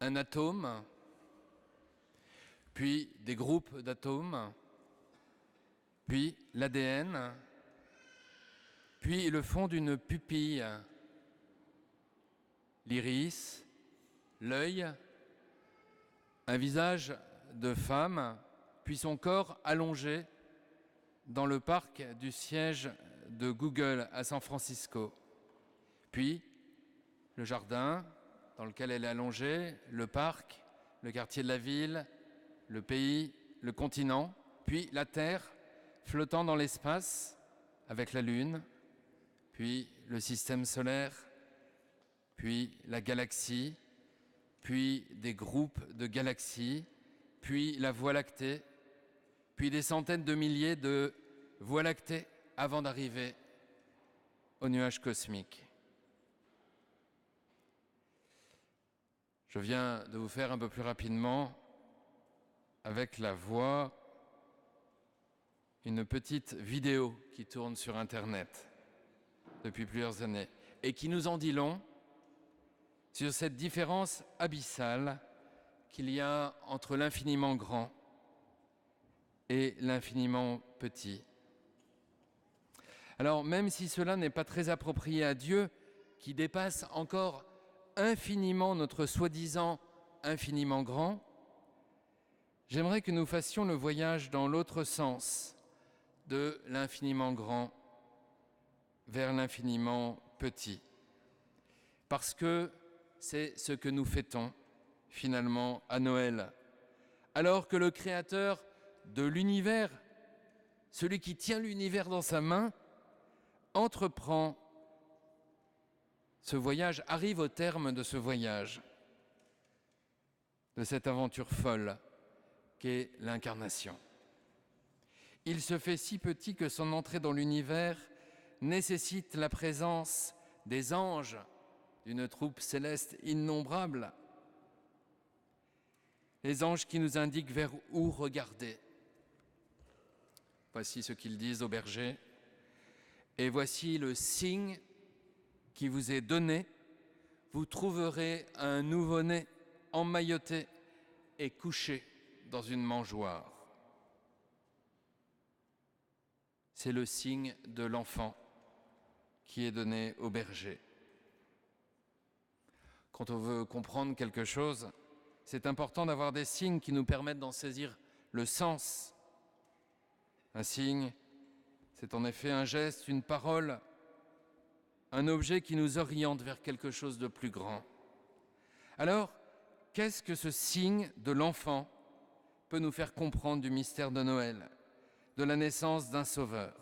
un atome, puis des groupes d'atomes, puis l'ADN, puis le fond d'une pupille, l'iris, l'œil, un visage de femme, puis son corps allongé dans le parc du siège de Google à San Francisco. Puis le jardin dans lequel elle est allongée, le parc, le quartier de la ville, le pays, le continent, puis la Terre flottant dans l'espace avec la Lune, puis le système solaire, puis la galaxie, puis des groupes de galaxies, puis la Voie lactée, puis des centaines de milliers de Voies lactées avant d'arriver au nuage cosmique. Je viens de vous faire un peu plus rapidement, avec la voix, une petite vidéo qui tourne sur Internet depuis plusieurs années et qui nous en dit long sur cette différence abyssale qu'il y a entre l'infiniment grand et l'infiniment petit. Alors, même si cela n'est pas très approprié à Dieu, qui dépasse encore infiniment notre soi-disant infiniment grand, j'aimerais que nous fassions le voyage dans l'autre sens de l'infiniment grand vers l'infiniment petit. Parce que c'est ce que nous fêtons finalement à Noël. Alors que le Créateur de l'univers, celui qui tient l'univers dans sa main, entreprend ce voyage, arrive au terme de ce voyage, de cette aventure folle qu'est l'incarnation. Il se fait si petit que son entrée dans l'univers nécessite la présence des anges, d'une troupe céleste innombrable. Les anges qui nous indiquent vers où regarder. Voici ce qu'ils disent aux bergers. Et voici le signe qui vous est donné. Vous trouverez un nouveau-né emmailloté et couché dans une mangeoire. C'est le signe de l'enfant qui est donné au berger. Quand on veut comprendre quelque chose, c'est important d'avoir des signes qui nous permettent d'en saisir le sens. Un signe, c'est en effet un geste, une parole, un objet qui nous oriente vers quelque chose de plus grand. Alors, qu'est-ce que ce signe de l'enfant peut nous faire comprendre du mystère de Noël, de la naissance d'un sauveur?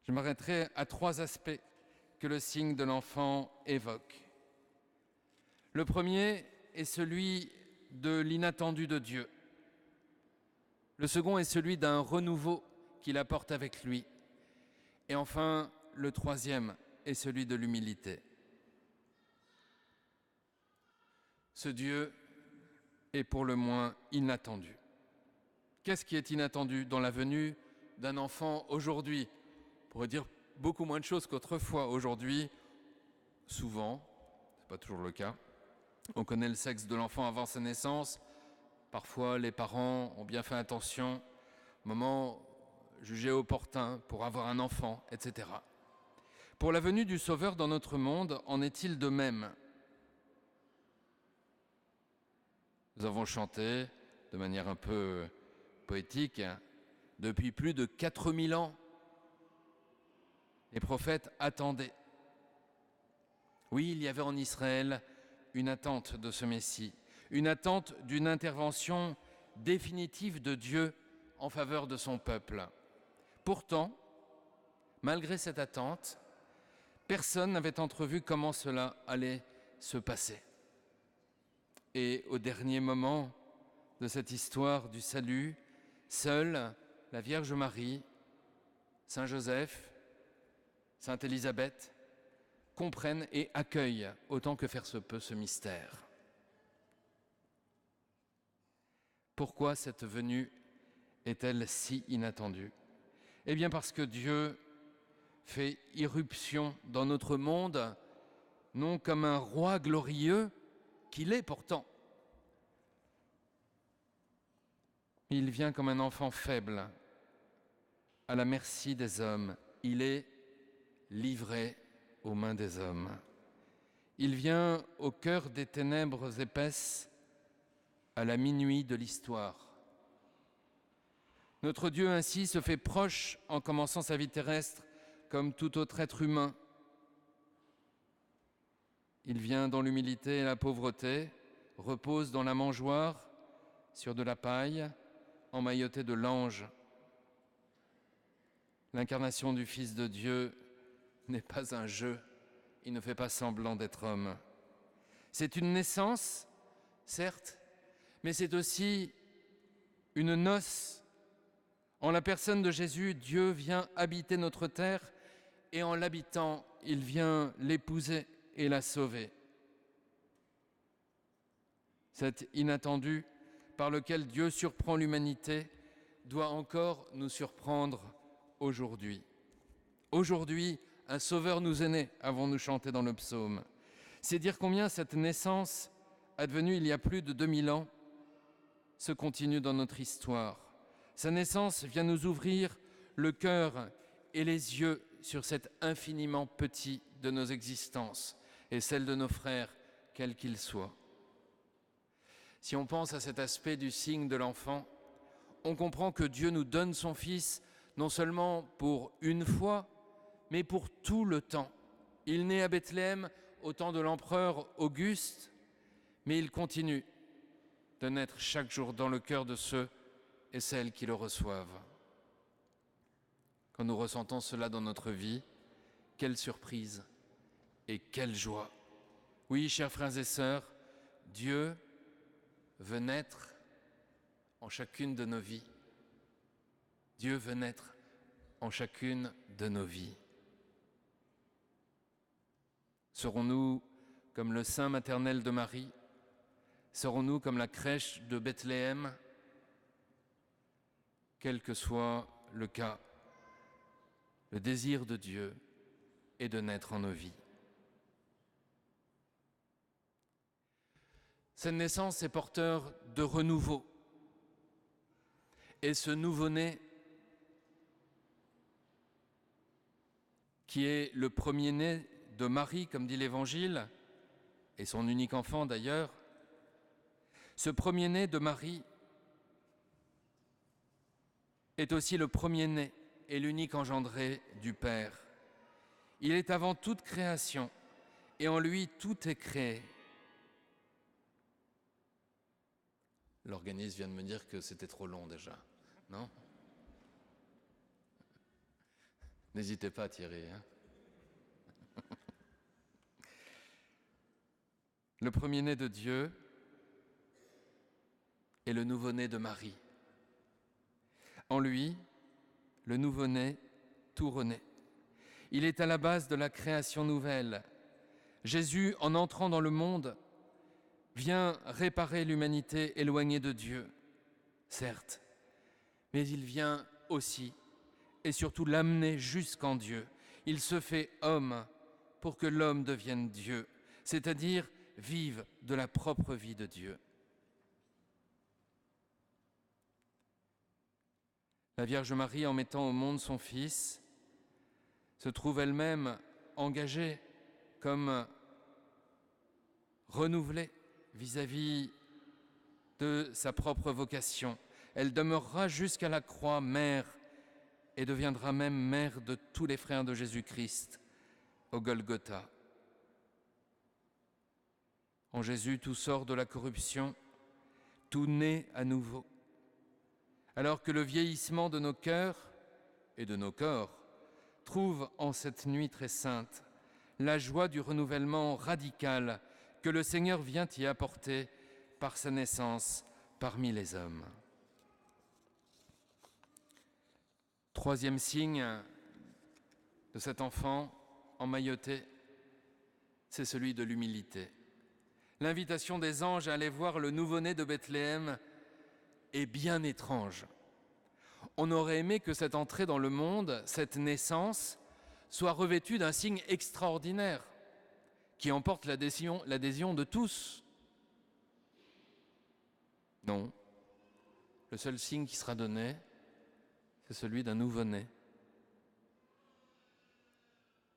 Je m'arrêterai à 3 aspects que le signe de l'enfant évoque. Le premier est celui de l'inattendu de Dieu. Le second est celui d'un renouveau qu'il apporte avec lui. Et enfin, le troisième est celui de l'humilité. Ce Dieu est pour le moins inattendu. Qu'est-ce qui est inattendu dans la venue d'un enfant aujourd'hui? On pourrait dire beaucoup moins de choses qu'autrefois. Aujourd'hui, souvent, ce n'est pas toujours le cas, on connaît le sexe de l'enfant avant sa naissance. Parfois, les parents ont bien fait attention au moment jugé opportun pour avoir un enfant, etc. Pour la venue du Sauveur dans notre monde, en est-il de même? Nous avons chanté de manière un peu poétique, depuis plus de 4000 ans, les prophètes attendaient. Oui, il y avait en Israël une attente de ce Messie, une attente d'une intervention définitive de Dieu en faveur de son peuple. Pourtant, malgré cette attente, personne n'avait entrevu comment cela allait se passer. Et au dernier moment de cette histoire du salut, seule la Vierge Marie, Saint Joseph, Sainte Élisabeth comprennent et accueillent autant que faire se peut ce mystère. Pourquoi cette venue est-elle si inattendue? Eh bien parce que Dieu fait irruption dans notre monde, non comme un roi glorieux, qu'il est pourtant. Il vient comme un enfant faible, à la merci des hommes. Il est livré aux mains des hommes. Il vient au cœur des ténèbres épaisses, à la minuit de l'histoire. Notre Dieu ainsi se fait proche en commençant sa vie terrestre comme tout autre être humain. Il vient dans l'humilité et la pauvreté, repose dans la mangeoire, sur de la paille, emmailloté de l'ange. L'incarnation du Fils de Dieu n'est pas un jeu, il ne fait pas semblant d'être homme. C'est une naissance, certes, mais c'est aussi une noce. En la personne de Jésus, Dieu vient habiter notre terre et en l'habitant, il vient l'épouser et la sauver. Cet inattendu par lequel Dieu surprend l'humanité doit encore nous surprendre aujourd'hui. Aujourd'hui, un sauveur nous est né, avons-nous chanté dans le psaume. C'est dire combien cette naissance, advenue il y a plus de 2000 ans, se continue dans notre histoire. Sa naissance vient nous ouvrir le cœur et les yeux sur cet infiniment petit de nos existences et celle de nos frères, quels qu'ils soient. Si on pense à cet aspect du signe de l'enfant, on comprend que Dieu nous donne son Fils non seulement pour une fois, mais pour tout le temps. Il naît à Bethléem au temps de l'empereur Auguste, mais il continue de naître chaque jour dans le cœur de ceux et celles qui le reçoivent. Quand nous ressentons cela dans notre vie, quelle surprise et quelle joie. Oui, chers frères et sœurs, Dieu veut naître en chacune de nos vies. Dieu veut naître en chacune de nos vies. Serons-nous comme le sein maternel de Marie? Serons-nous comme la crèche de Bethléem? Quel que soit le cas, le désir de Dieu est de naître en nos vies. Cette naissance est porteur de renouveau. Et ce nouveau-né, qui est le premier-né de Marie, comme dit l'Évangile, et son unique enfant d'ailleurs, ce premier-né de Marie est aussi le premier-né et l'unique engendré du Père. Il est avant toute création, et en lui tout est créé. L'organiste vient de me dire que c'était trop long déjà, non? N'hésitez pas à tirer. Le premier-né de Dieu est le nouveau-né de Marie. En lui, le nouveau-né, tout renaît. Il est à la base de la création nouvelle. Jésus, en entrant dans le monde, vient réparer l'humanité éloignée de Dieu, certes, mais il vient aussi et surtout l'amener jusqu'en Dieu. Il se fait homme pour que l'homme devienne Dieu, c'est-à-dire vive de la propre vie de Dieu. La Vierge Marie, en mettant au monde son Fils, se trouve elle-même engagée comme renouvelée vis-à-vis de sa propre vocation. Elle demeurera jusqu'à la croix mère et deviendra même mère de tous les frères de Jésus-Christ au Golgotha. En Jésus, tout sort de la corruption, tout naît à nouveau. Alors que le vieillissement de nos cœurs et de nos corps trouve en cette nuit très sainte la joie du renouvellement radical que le Seigneur vient y apporter par sa naissance parmi les hommes. Troisième signe de cet enfant emmailloté, c'est celui de l'humilité. L'invitation des anges à aller voir le nouveau-né de Bethléem est bien étrange. On aurait aimé que cette entrée dans le monde, cette naissance, soit revêtue d'un signe extraordinaire qui emporte l'adhésion de tous. Non. Le seul signe qui sera donné, c'est celui d'un nouveau-né.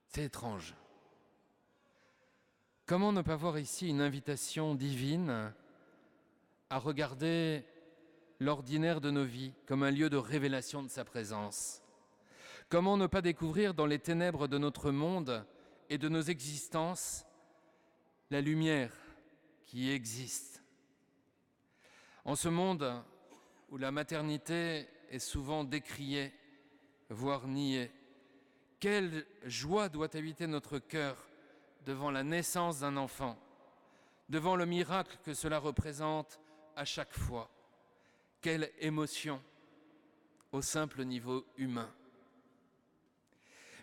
C'est étrange. Comment ne pas voir ici une invitation divine à regarder l'ordinaire de nos vies comme un lieu de révélation de sa présence? Comment ne pas découvrir dans les ténèbres de notre monde et de nos existences la lumière qui existe? En ce monde où la maternité est souvent décriée, voire niée, quelle joie doit habiter notre cœur devant la naissance d'un enfant, devant le miracle que cela représente à chaque fois. Quelle émotion au simple niveau humain.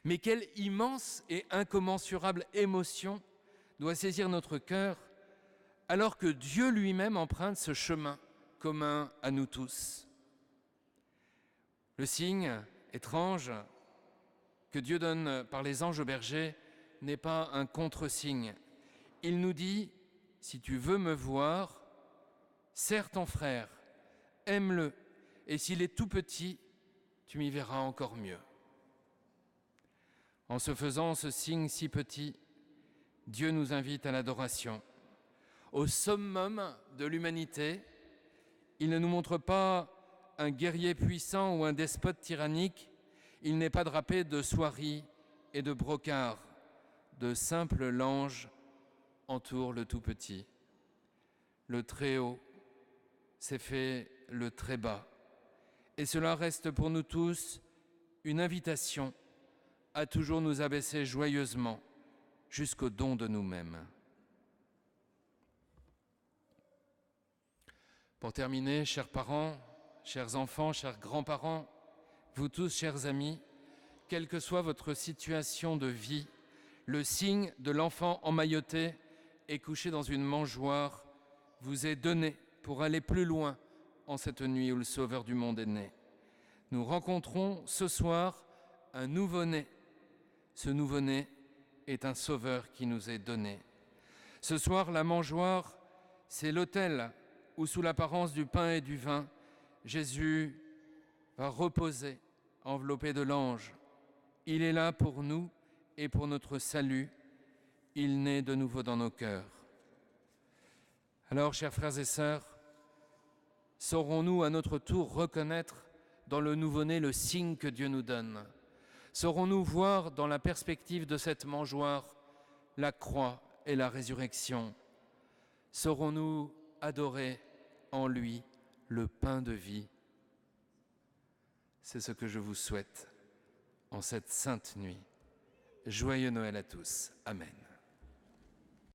Mais quelle immense et incommensurable émotion doit saisir notre cœur alors que Dieu lui-même emprunte ce chemin commun à nous tous. Le signe étrange que Dieu donne par les anges aux bergers n'est pas un contre-signe. Il nous dit, si tu veux me voir, serre ton frère, aime-le, et s'il est tout petit, tu m'y verras encore mieux. En se faisant ce signe si petit, Dieu nous invite à l'adoration. Au summum de l'humanité, il ne nous montre pas un guerrier puissant ou un despote tyrannique, il n'est pas drapé de soieries et de brocarts. De simples langes entourent le tout petit. Le très haut s'est fait le très bas. Et cela reste pour nous tous une invitation à toujours nous abaisser joyeusement jusqu'au don de nous-mêmes. Pour terminer, chers parents, chers enfants, chers grands-parents, vous tous, chers amis, quelle que soit votre situation de vie, le signe de l'enfant emmailloté et couché dans une mangeoire vous est donné pour aller plus loin en cette nuit où le Sauveur du monde est né. Nous rencontrons ce soir un nouveau-né. Ce nouveau-né est un Sauveur qui nous est donné. Ce soir, la mangeoire, c'est l'autel où, sous l'apparence du pain et du vin, Jésus va reposer, enveloppé de l'ange. Il est là pour nous et pour notre salut. Il naît de nouveau dans nos cœurs. Alors, chers frères et sœurs, saurons-nous à notre tour reconnaître dans le nouveau-né le signe que Dieu nous donne? Saurons-nous voir dans la perspective de cette mangeoire la croix et la résurrection? Saurons-nous adorer en lui le pain de vie? C'est ce que je vous souhaite en cette sainte nuit. Joyeux Noël à tous. Amen.